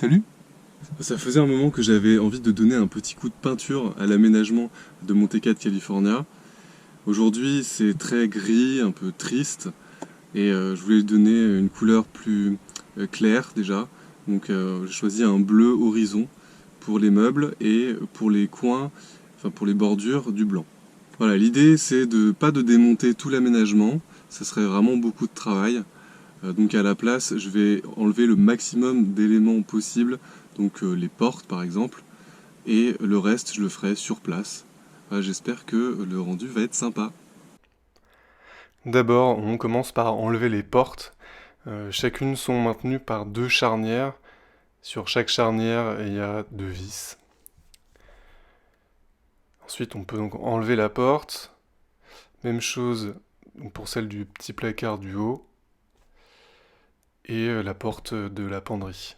Salut! Ça faisait un moment que j'avais envie de donner un petit coup de peinture à l'aménagement de Monte 4 California. Aujourd'hui, c'est très gris, un peu triste, et je voulais lui donner une couleur plus claire déjà. Donc j'ai choisi un bleu horizon pour les meubles et pour les coins, enfin pour les bordures, du blanc. Voilà, l'idée c'est de pas de démonter tout l'aménagement, ça serait vraiment beaucoup de travail. Donc à la place, je vais enlever le maximum d'éléments possibles, donc les portes par exemple, et le reste je le ferai sur place. Voilà, j'espère que le rendu va être sympa. D'abord, on commence par enlever les portes. Chacune sont maintenues par deux charnières. Sur chaque charnière, il y a deux vis. Ensuite, on peut donc enlever la porte. Même chose pour celle du petit placard du haut. Et la porte de la penderie.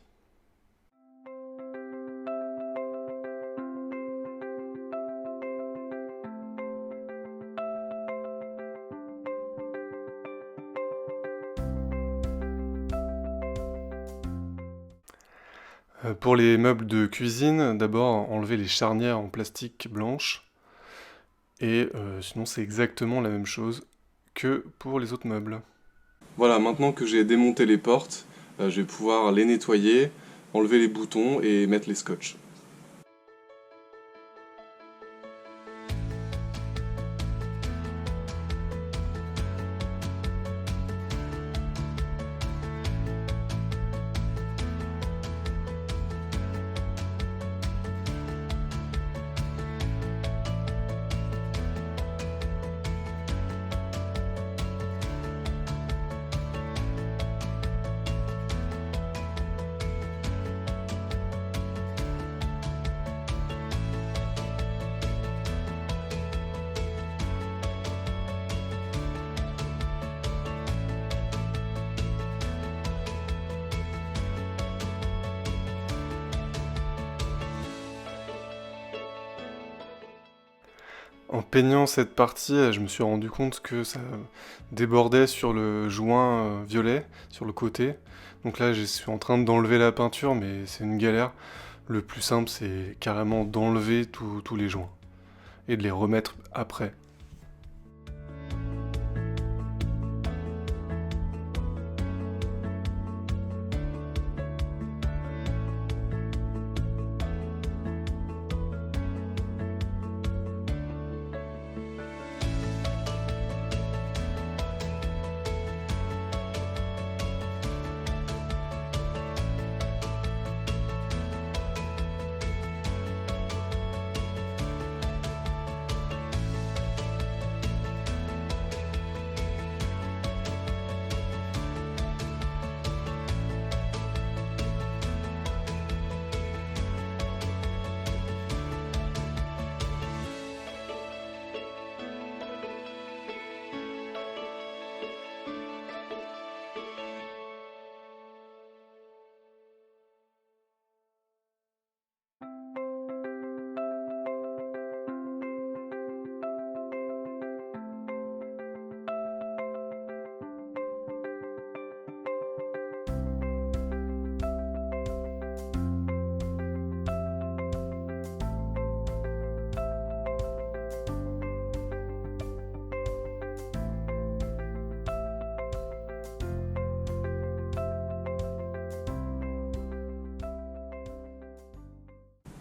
Pour les meubles de cuisine, d'abord enlever les charnières en plastique blanche. Et sinon, c'est exactement la même chose que pour les autres meubles. Voilà, maintenant que j'ai démonté les portes, je vais pouvoir les nettoyer, enlever les boutons et mettre les scotch. En peignant cette partie, je me suis rendu compte que ça débordait sur le joint violet, sur le côté. Donc là, je suis en train d'enlever la peinture, mais c'est une galère. Le plus simple, c'est carrément d'enlever tous les joints et de les remettre après.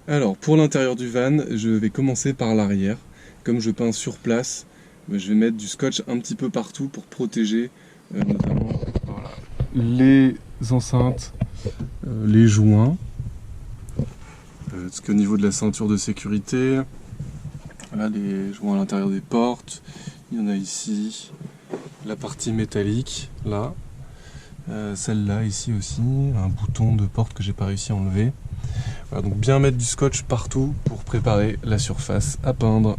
Alors, pour l'intérieur du van, je vais commencer par l'arrière. Comme je peins sur place, je vais mettre du scotch un petit peu partout pour protéger notamment voilà, les enceintes, les joints, parce qu'au niveau de la ceinture de sécurité, voilà, les joints à l'intérieur des portes, il y en a ici, la partie métallique, là, celle-là ici aussi, un bouton de porte que j'ai pas réussi à enlever. Voilà, donc bien mettre du scotch partout pour préparer la surface à peindre.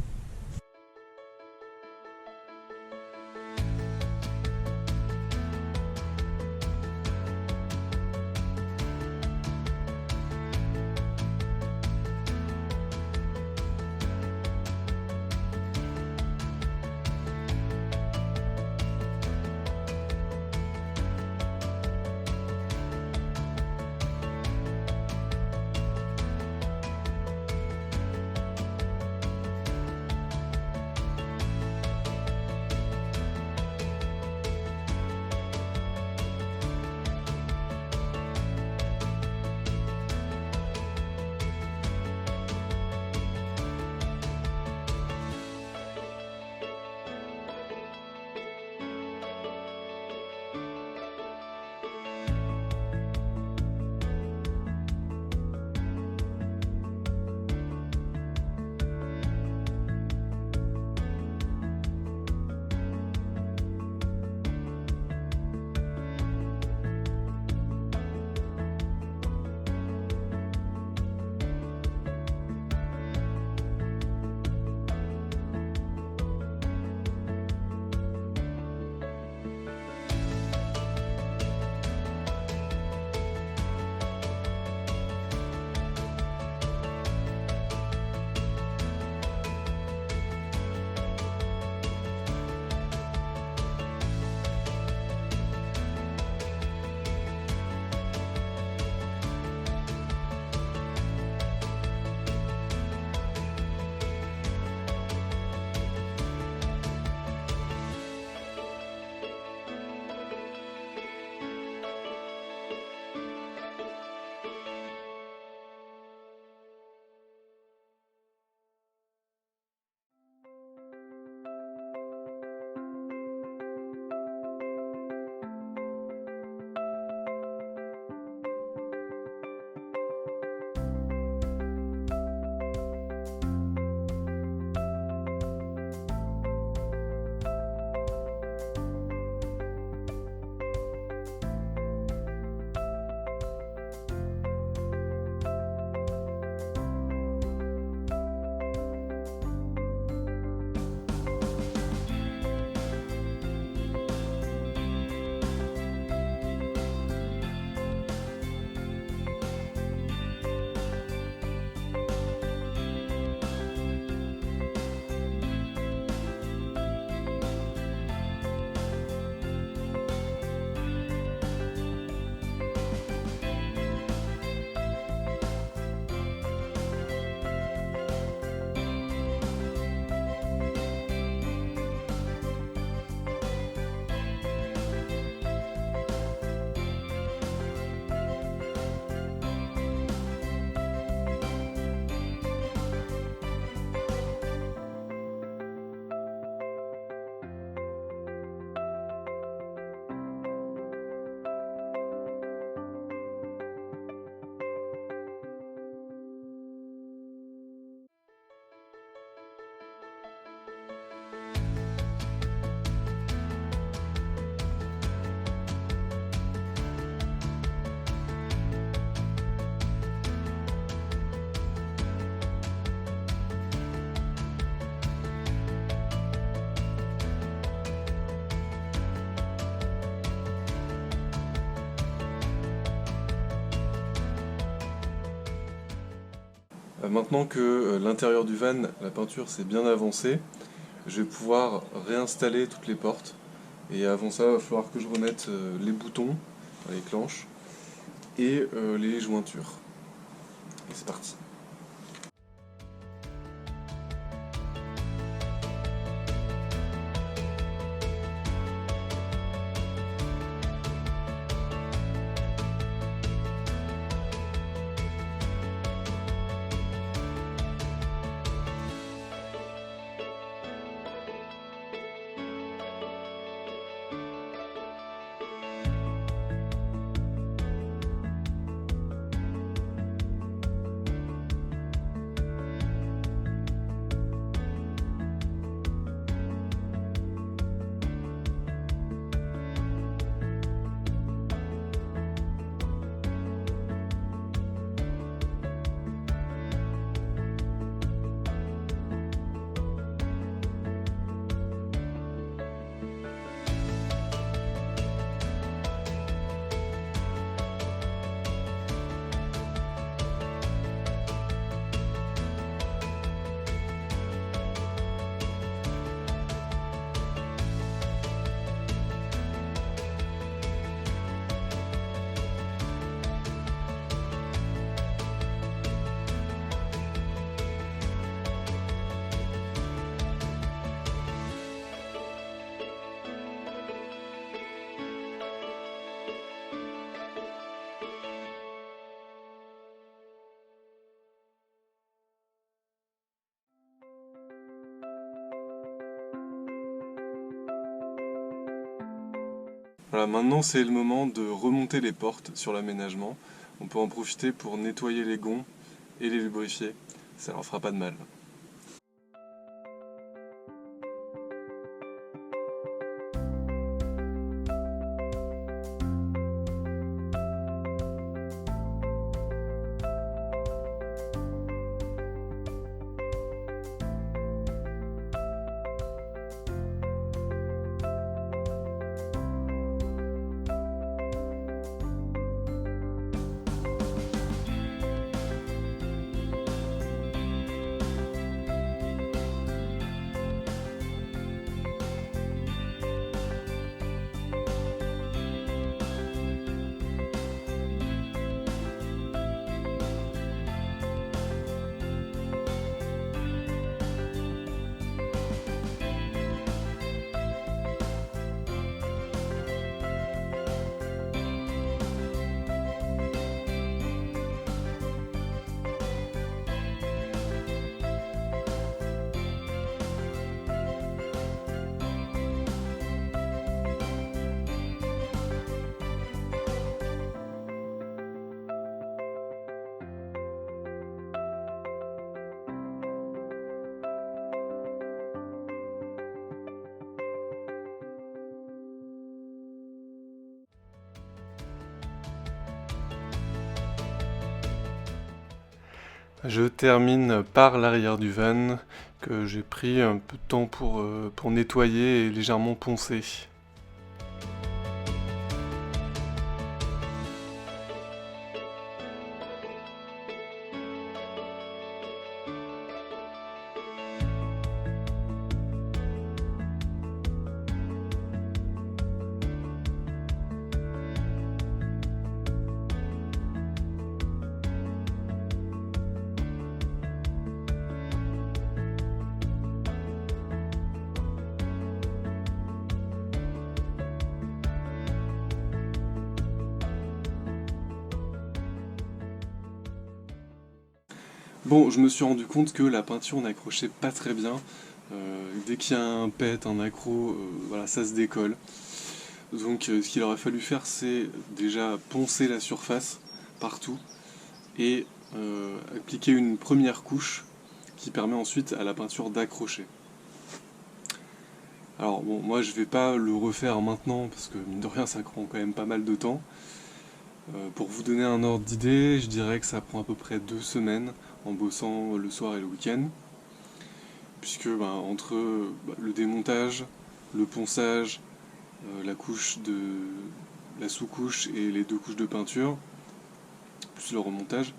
Maintenant que l'intérieur du van, la peinture s'est bien avancée, je vais pouvoir réinstaller toutes les portes. Et avant ça, il va falloir que je remette les boutons, les clenches, et les jointures. Et c'est parti. Voilà, maintenant c'est le moment de remonter les portes sur l'aménagement. On peut en profiter pour nettoyer les gonds et les lubrifier. Ça leur fera pas de mal. Je termine par l'arrière du van que j'ai pris un peu de temps pour nettoyer et légèrement poncer. Bon, je me suis rendu compte que la peinture n'accrochait pas très bien. Dès qu'il y a un pet, un accro, voilà, ça se décolle. Donc ce qu'il aurait fallu faire, c'est déjà poncer la surface partout et appliquer une première couche qui permet ensuite à la peinture d'accrocher. Alors bon, moi je vais pas le refaire maintenant parce que mine de rien ça prend quand même pas mal de temps. Pour vous donner un ordre d'idée, je dirais que ça prend à peu près 2 semaines en bossant le soir et le week-end. Puisque entre le démontage, le ponçage, la sous-couche et les 2 couches de peinture, plus le remontage,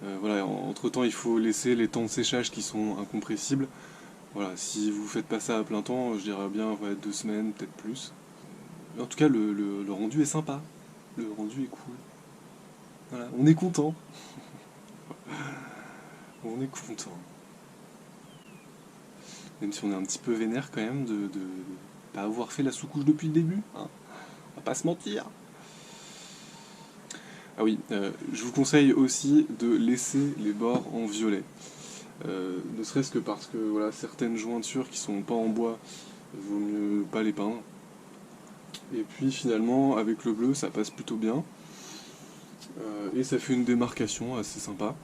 Voilà, entre temps il faut laisser les temps de séchage qui sont incompressibles. Voilà, si vous faites pas ça à plein temps, je dirais bien ouais, 2 semaines, peut-être plus. En tout cas, le rendu est sympa. Le rendu est cool. Voilà, on est content. On est content. Même si on est un petit peu vénère quand même de pas avoir fait la sous-couche depuis le début. Hein. On va pas se mentir. Ah oui, je vous conseille aussi de laisser les bords en violet. Ne serait-ce que parce que voilà, certaines jointures qui sont pas en bois, vaut mieux pas les peindre. Et puis finalement, avec le bleu, ça passe plutôt bien. Et ça fait une démarcation assez sympa.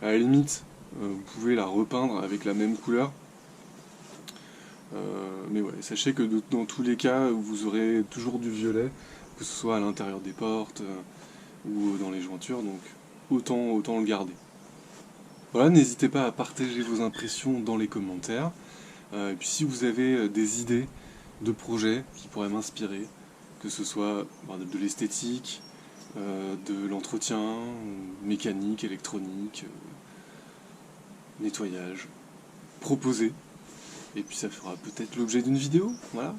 À la limite, vous pouvez la repeindre avec la même couleur. Mais ouais, sachez que dans tous les cas, vous aurez toujours du violet, que ce soit à l'intérieur des portes ou dans les jointures, donc autant le garder. Voilà, n'hésitez pas à partager vos impressions dans les commentaires. Et puis si vous avez des idées de projets qui pourraient m'inspirer, que ce soit de l'esthétique, de l'entretien, mécanique, électronique, nettoyage, proposez. Et puis ça fera peut-être l'objet d'une vidéo, voilà.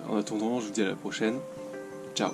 En attendant, je vous dis à la prochaine. Ciao.